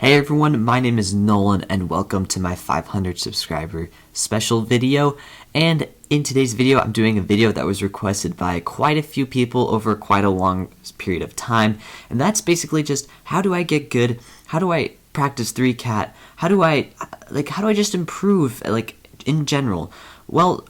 Hey everyone, my name is Nolan and welcome to my 500 subscriber special video. And in today's video, I'm doing a video that was requested by quite a few people over quite a long period of time. And that's basically just how do I get good? How do I practice 3-cat? How do I just improve in general? Well,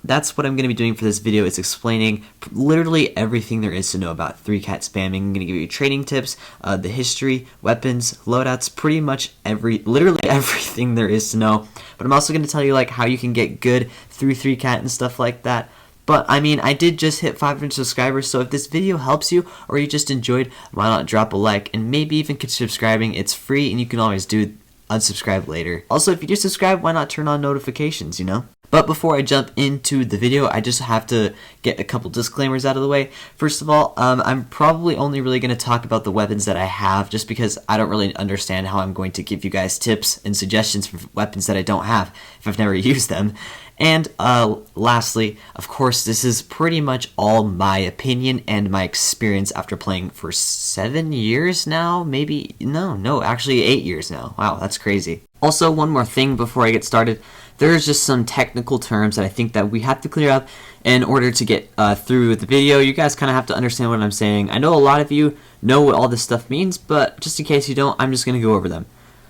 that's what I'm going to be doing for this video. It's explaining literally everything there is to know about 3-cat spamming. I'm going to give you training tips, the history, weapons, loadouts, pretty much literally everything there is to know. But I'm also going to tell you how you can get good through 3-cat and stuff like that. But I mean, I did just hit 500 subscribers, so if this video helps you or you just enjoyed, why not drop a like and maybe even consider subscribing. It's free and you can always unsubscribe later. Also, if you do subscribe, why not turn on notifications, you know? But before I jump into the video, I just have to get a couple disclaimers out of the way. First of all, I'm probably only really going to talk about the weapons that I have, just because I don't really understand how I'm going to give you guys tips and suggestions for weapons that I don't have if I've never used them. And lastly, of course, this is pretty much all my opinion and my experience after playing for 7 years now, maybe, actually 8 years now. Wow, that's crazy. Also, one more thing before I get started. There's just some technical terms that I think that we have to clear up in order to get through the video. You guys kind of have to understand what I'm saying. I know a lot of you know what all this stuff means, but just in case you don't, I'm just going to go over them.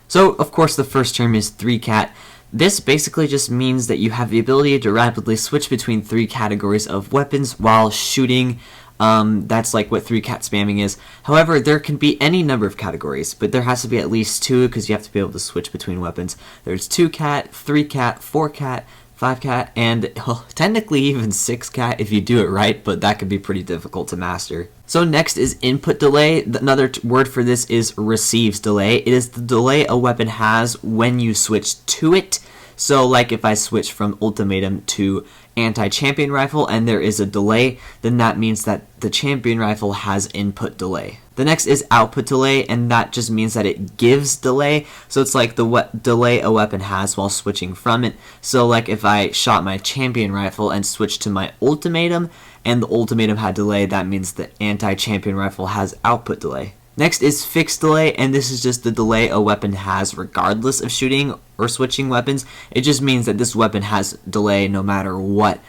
So, of course, the first term is 3-cat. This basically just means that you have the ability to rapidly switch between 3 categories of weapons while shooting. That's like what 3-cat spamming is. However, there can be any number of categories, but there has to be at least 2 because you have to be able to switch between weapons. There's 2-cat, 3-cat, 4-cat, 5-cat, and technically even 6-cat if you do it right, but that could be pretty difficult to master. So next is input delay. Another word for this is receives delay. It is the delay a weapon has when you switch to it. So like if I switch from ultimatum to anti-champion rifle and there is a delay, then that means that the champion rifle has input delay. The next is output delay, and that just means that it gives delay. So it's like the delay a weapon has while switching from it. So like if I shot my champion rifle and switched to my ultimatum and the ultimatum had delay, that means the anti-champion rifle has output delay. Next is fixed delay, and this is just the delay a weapon has regardless of shooting or switching weapons. It just means that this weapon has delay no matter what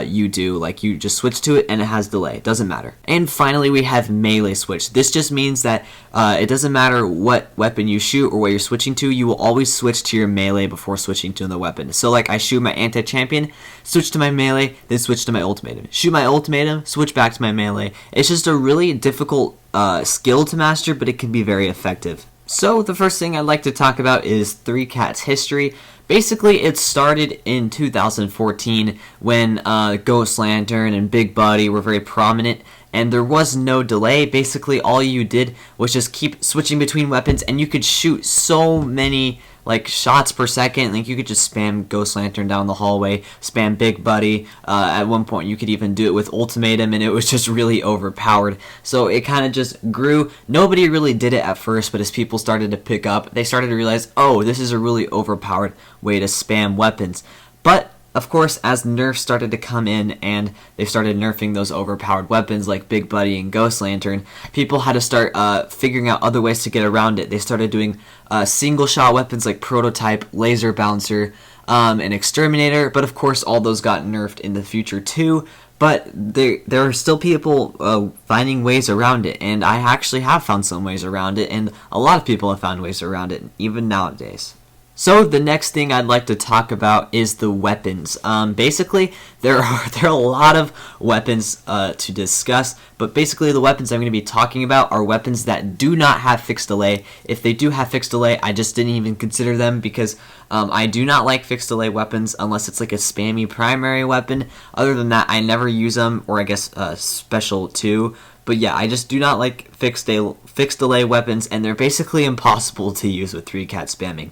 you do. Like you just switch to it and it has delay. It doesn't matter. And finally we have melee switch. This just means that it doesn't matter what weapon you shoot or what you're switching to, you will always switch to your melee before switching to the weapon. So like I shoot my anti-champion, switch to my melee, then switch to my ultimatum. Shoot my ultimatum, switch back to my melee. It's just a really difficult skill to master, but it can be very effective. So the first thing I'd like to talk about is 3-cat's history. Basically, it started in 2014 when Ghost Lantern and Big Buddy were very prominent, and there was no delay. Basically, all you did was just keep switching between weapons, and you could shoot so many shots per second. Like you could just spam Ghost Lantern down the hallway, spam Big Buddy. At one point, you could even do it with Ultimatum, and it was just really overpowered. So it kind of just grew. Nobody really did it at first, but as people started to pick up, they started to realize, oh, this is a really overpowered way to spam weapons. But of course, as nerfs started to come in and they started nerfing those overpowered weapons like Big Buddy and Ghost Lantern, people had to start figuring out other ways to get around it. They started doing single-shot weapons like Prototype, Laser Bouncer, and Exterminator, but of course all those got nerfed in the future too. But there are still people finding ways around it, and I actually have found some ways around it, and a lot of people have found ways around it, even nowadays. So the next thing I'd like to talk about is the weapons. Basically, there are a lot of weapons to discuss, but basically the weapons I'm going to be talking about are weapons that do not have fixed delay. If they do have fixed delay, I just didn't even consider them because I do not like fixed delay weapons unless it's like a spammy primary weapon. Other than that, I never use them, or I guess special too. But yeah, I just do not like fixed delay weapons, and they're basically impossible to use with 3-cat spamming.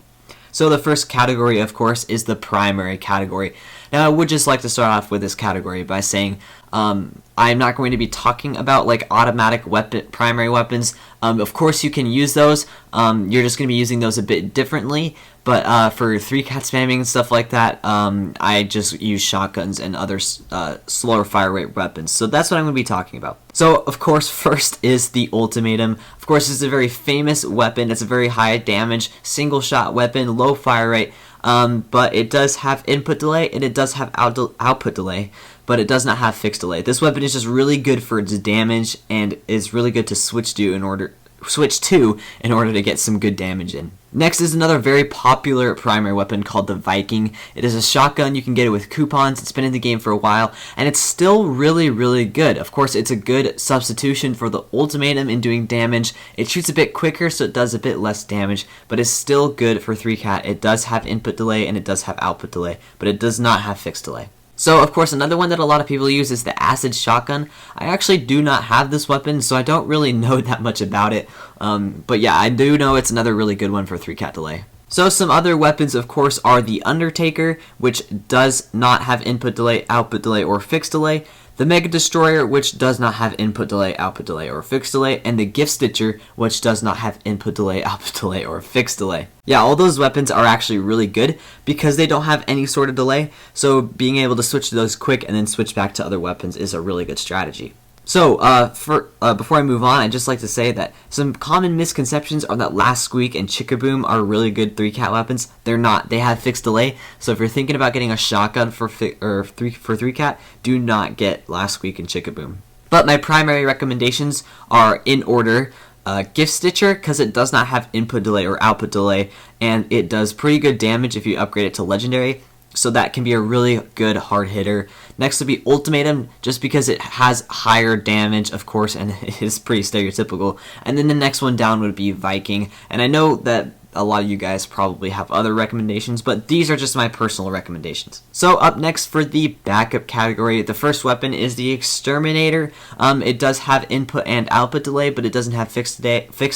So the first category, of course, is the primary category. Now, I would just like to start off with this category by saying I'm not going to be talking about like automatic primary weapons. Of course, you can use those. You're just going to be using those a bit differently. But for 3-cat spamming and stuff like that, I just use shotguns and other slower fire rate weapons. So that's what I'm going to be talking about. So, of course, first is the Ultimatum. Of course, it's a very famous weapon. It's a very high damage, single-shot weapon, low fire rate. But it does have input delay, and it does have output delay, but it does not have fixed delay. This weapon is just really good for its damage, and is really good to switch to in order to get some good damage in. Next is another very popular primary weapon called the Viking. It is a shotgun. You can get it with coupons. It's been in the game for a while, and it's still really, really good. Of course, it's a good substitution for the Ultimatum in doing damage. It shoots a bit quicker, so it does a bit less damage, but it's still good for 3-cat. It does have input delay, and it does have output delay, but it does not have fixed delay. So, of course, another one that a lot of people use is the Acid Shotgun. I actually do not have this weapon, so I don't really know that much about it. But yeah, I do know it's another really good one for 3-cat delay. So some other weapons, of course, are the Undertaker, which does not have input delay, output delay, or fixed delay. The Mega Destroyer, which does not have input delay, output delay, or fixed delay, and the Gift Stitcher, which does not have input delay, output delay, or fixed delay. Yeah, all those weapons are actually really good because they don't have any sort of delay, so being able to switch to those quick and then switch back to other weapons is a really good strategy. So, before I move on, I'd just like to say that some common misconceptions are that Last Squeak and Chickaboom are really good 3-cat weapons. They're not. They have fixed delay, so if you're thinking about getting a shotgun for 3-cat, do not get Last Squeak and Chickaboom. But my primary recommendations are in order. Gift Stitcher, because it does not have input delay or output delay, and it does pretty good damage if you upgrade it to Legendary. So that can be a really good hard hitter. Next would be Ultimatum, just because it has higher damage, of course, and it is pretty stereotypical. And then the next one down would be Viking. And I know that a lot of you guys probably have other recommendations, but these are just my personal recommendations. So up next for the backup category, the first weapon is the Exterminator. It does have input and output delay, but it doesn't have fixed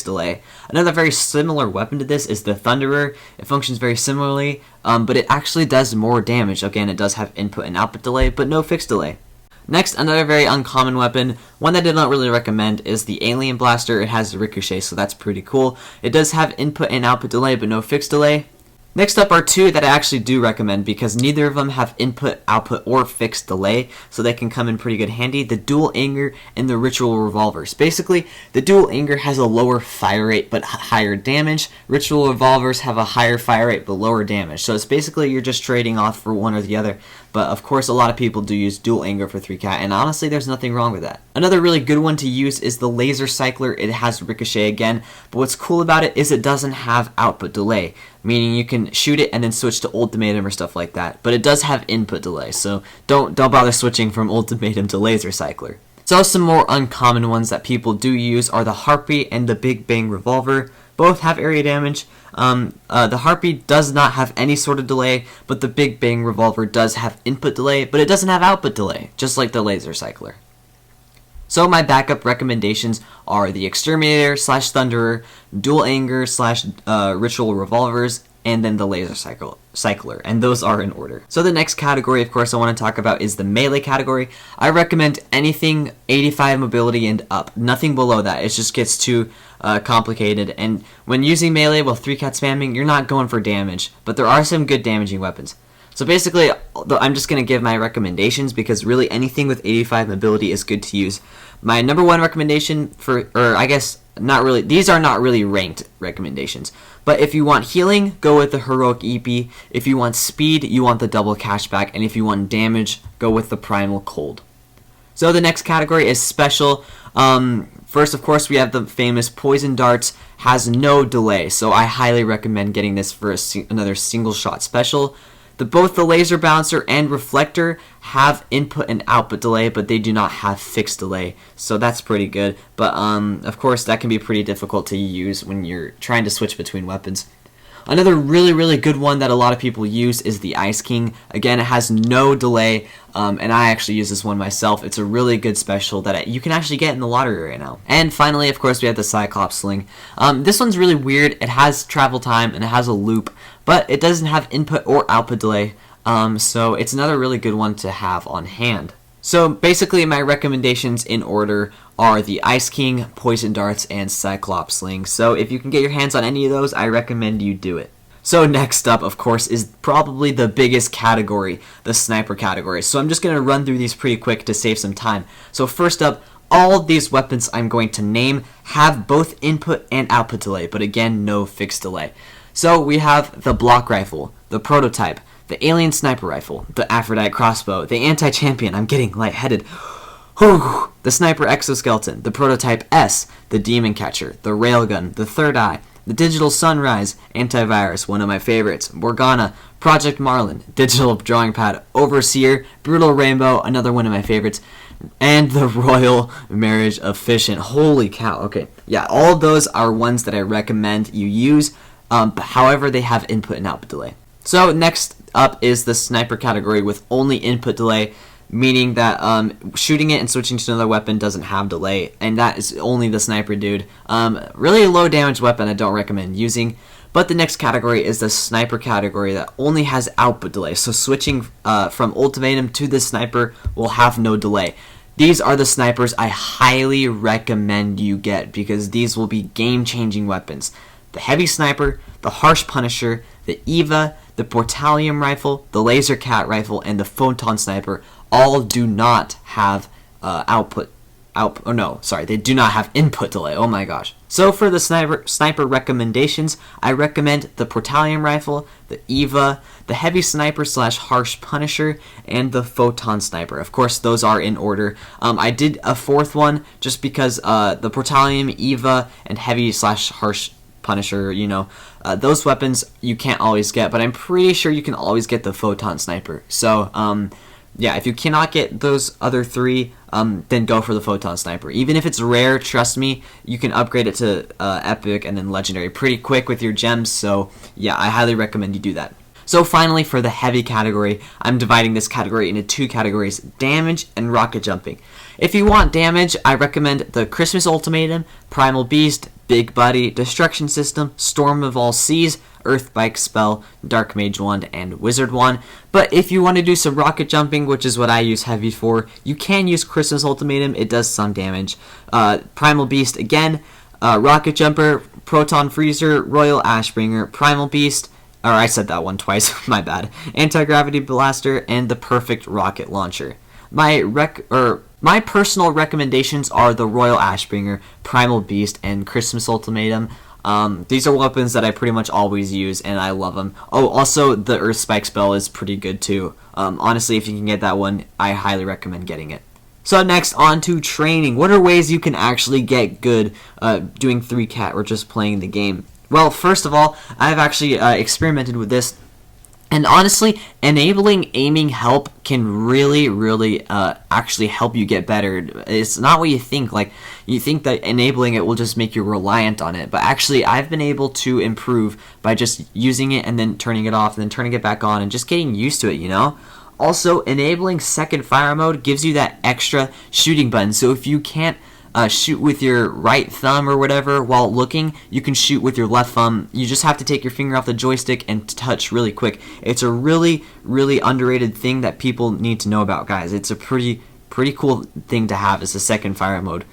delay. Another very similar weapon to this is the Thunderer. It functions very similarly, but it actually does more damage. Again, it does have input and output delay, but no fixed delay. Next, another very uncommon weapon, one that I did not really recommend, is the Alien Blaster. It has Ricochet, so that's pretty cool. It does have input and output delay, but no fixed delay. Next up are two that I actually do recommend because neither of them have input, output, or fixed delay, so they can come in pretty good handy. The Dual Anger and the Ritual Revolvers. Basically, the Dual Anger has a lower fire rate but higher damage. Ritual Revolvers have a higher fire rate but lower damage. So it's basically you're just trading off for one or the other. But of course, a lot of people do use Dual Anger for 3-cat, and honestly, there's nothing wrong with that. Another really good one to use is the Laser Cycler. It has Ricochet again, but what's cool about it is it doesn't have output delay, meaning you can shoot it and then switch to Ultimatum or stuff like that. But it does have input delay, so don't bother switching from Ultimatum to Laser Cycler. So some more uncommon ones that people do use are the Harpy and the Big Bang Revolver. Both have area damage. The Harpy does not have any sort of delay, but the Big Bang Revolver does have input delay, but it doesn't have output delay, just like the Laser Cycler. So my backup recommendations are the Exterminator / Thunderer, Dual Anger / Ritual Revolvers, and then the Laser Cycler, and those are in order. So the next category, of course, I want to talk about is the melee category. I recommend anything 85 mobility and up, nothing below that. It just gets too complicated, and when using melee while 3-cat spamming, you're not going for damage, but there are some good damaging weapons. So basically, I'm just going to give my recommendations because really anything with 85 mobility is good to use. My number one recommendation not really, these are not really ranked recommendations, but if you want healing, go with the Heroic EP. If you want speed, you want the double cashback, and if you want damage, go with the Primal Cold. So the next category is special. First, of course, we have the famous Poison Darts. Has no delay, so I highly recommend getting this for another single shot special. Both the Laser Bouncer and Reflector have input and output delay, but they do not have fixed delay, so that's pretty good. But of course, that can be pretty difficult to use when you're trying to switch between weapons. Another really, really good one that a lot of people use is the Ice King. Again, it has no delay, and I actually use this one myself. It's a really good special that you can actually get in the lottery right now. And finally, of course, we have the Cyclops Sling. This one's really weird. It has travel time, and it has a loop, but it doesn't have input or output delay. So it's another really good one to have on hand. So basically my recommendations in order are the Ice King, Poison Darts, and Cyclops Sling. So if you can get your hands on any of those, I recommend you do it. So next up, of course, is probably the biggest category, the sniper category. So I'm just going to run through these pretty quick to save some time. So first up, all of these weapons I'm going to name have both input and output delay, but again, no fixed delay. So we have the Block Rifle, the Prototype, the Alien Sniper Rifle, the Aphrodite Crossbow, the Anti-Champion, I'm getting lightheaded, the Sniper Exoskeleton, the Prototype S, the Demon Catcher, the Railgun, the Third Eye, the Digital Sunrise, Antivirus, one of my favorites, Morgana, Project Marlin, Digital Drawing Pad, Overseer, Brutal Rainbow, another one of my favorites, and the Royal Marriage Efficient. Holy cow, okay. Yeah, all of those are ones that I recommend you use, however, they have input and output delay. So next up is the sniper category with only input delay, meaning that shooting it and switching to another weapon doesn't have delay, and that is only the sniper dude. Really a low damage weapon I don't recommend using. But the next category is the sniper category that only has output delay. So switching from ultimatum to the sniper will have no delay. These are the snipers I highly recommend you get because these will be game-changing weapons. The Heavy Sniper, the Harsh Punisher, the Eva, the Portalium Rifle, the Laser Cat Rifle, and the Photon Sniper all do not have they do not have input delay. Oh my gosh. So for the sniper recommendations, I recommend the Portalium Rifle, the Eva, the Heavy Sniper / Harsh Punisher, and the Photon Sniper. Of course, those are in order. I did a fourth one just because the Portalium, Eva, and Heavy / Harsh Punisher, those weapons you can't always get, but I'm pretty sure you can always get the Photon Sniper. So, yeah, if you cannot get those other three, then go for the Photon Sniper. Even if it's rare, trust me, you can upgrade it to Epic and then Legendary pretty quick with your gems, so yeah, I highly recommend you do that. So finally, for the heavy category, I'm dividing this category into two categories, damage and rocket jumping. If you want damage, I recommend the Christmas Ultimatum, Primal Beast, Big Buddy, Destruction System, Storm of All Seas, Earthbike Spell, Dark Mage Wand, and Wizard Wand. But if you want to do some rocket jumping, which is what I use heavy for, you can use Christmas Ultimatum. It does some damage. Primal Beast again, Rocket Jumper, Proton Freezer, Royal Ashbringer, Primal Beast, or I said that one twice, my bad, Anti-Gravity Blaster, and the Perfect Rocket Launcher. My personal recommendations are the Royal Ashbringer, Primal Beast, and Christmas Ultimatum. These are weapons that I pretty much always use, and I love them. Oh, also, the Earth Spike spell is pretty good, too. Honestly, if you can get that one, I highly recommend getting it. So next, on to training. What are ways you can actually get good doing 3-cat or just playing the game? Well, first of all, I've actually experimented with this. And honestly, enabling aiming help can really actually help you get better. It's not what you think. Like, you think that enabling it will just make you reliant on it. But actually, I've been able to improve by just using it and then turning it off and then turning it back on and just getting used to it, Also, enabling second fire mode gives you that extra shooting button. So if you can't shoot with your right thumb or whatever while looking, you can shoot with your left thumb. You just have to take your finger off the joystick and touch really quick. It's a really underrated thing that people need to know about, guys. It's a pretty cool thing to have as a second fire mode.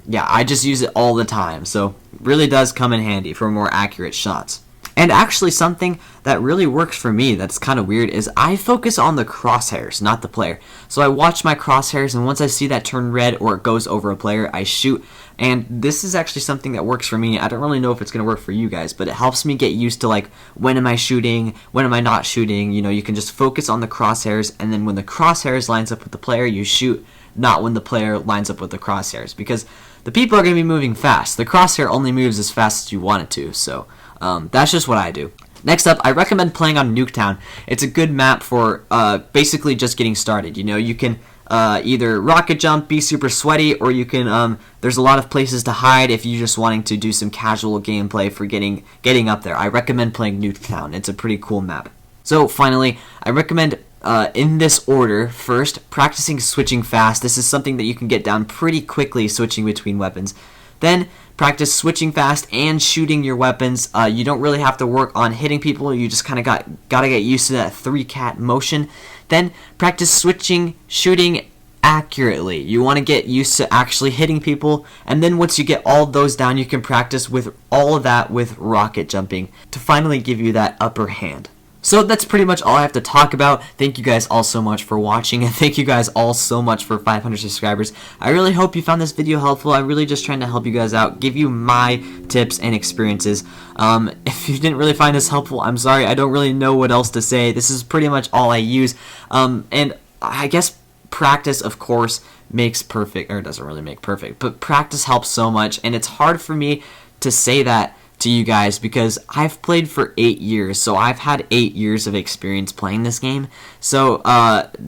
Yeah, I just use it all the time, so it really does come in handy for more accurate shots. And actually something that really works for me that's kind of weird is I focus on the crosshairs, not the player. So I watch my crosshairs, and once I see that turn red or it goes over a player, I shoot. And this is actually something that works for me. I don't really know if it's going to work for you guys, but it helps me get used to, like, when am I shooting, when am I not shooting. You can just focus on the crosshairs, and then when the crosshairs lines up with the player, you shoot, not when the player lines up with the crosshairs. Because the people are going to be moving fast. The crosshair only moves as fast as you want it to, so that's just what I do. Next up, I recommend playing on Nuketown. It's a good map for basically just getting started. You can either rocket jump, be super sweaty, or you can, there's a lot of places to hide if you're just wanting to do some casual gameplay for getting up there. I recommend playing Nuketown. It's a pretty cool map. So finally, I recommend in this order, first, practicing switching fast. This is something that you can get down pretty quickly, switching between weapons. Then practice switching fast and shooting your weapons. You don't really have to work on hitting people. You just kind of gotta get used to that 3-cat motion. Then practice switching, shooting accurately. You want to get used to actually hitting people, and then once you get all those down, you can practice with all of that with rocket jumping to finally give you that upper hand. So that's pretty much all I have to talk about. Thank you guys all so much for watching, and thank you guys all so much for 500 subscribers. I really hope you found this video helpful. I'm really just trying to help you guys out, give you my tips and experiences. If you didn't really find this helpful, I'm sorry. I don't really know what else to say. This is pretty much all I use. And I guess practice, of course, makes perfect, or doesn't really make perfect, but practice helps so much, and it's hard for me to say that to you guys because I've played for 8 years, so I've had 8 years of experience playing this game. So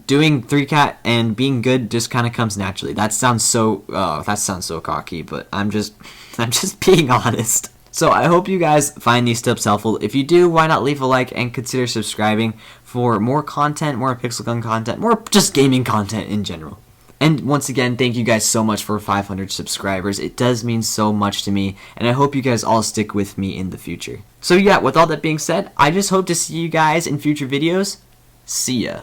doing 3-cat and being good just kind of comes naturally. That sounds so cocky, but I'm just being honest. So I hope you guys find these tips helpful. If you do, why not leave a like and consider subscribing for more content, more Pixel Gun content, more just gaming content in general. And once again, thank you guys so much for 500 subscribers. It does mean so much to me, and I hope you guys all stick with me in the future. So yeah, with all that being said, I just hope to see you guys in future videos. See ya.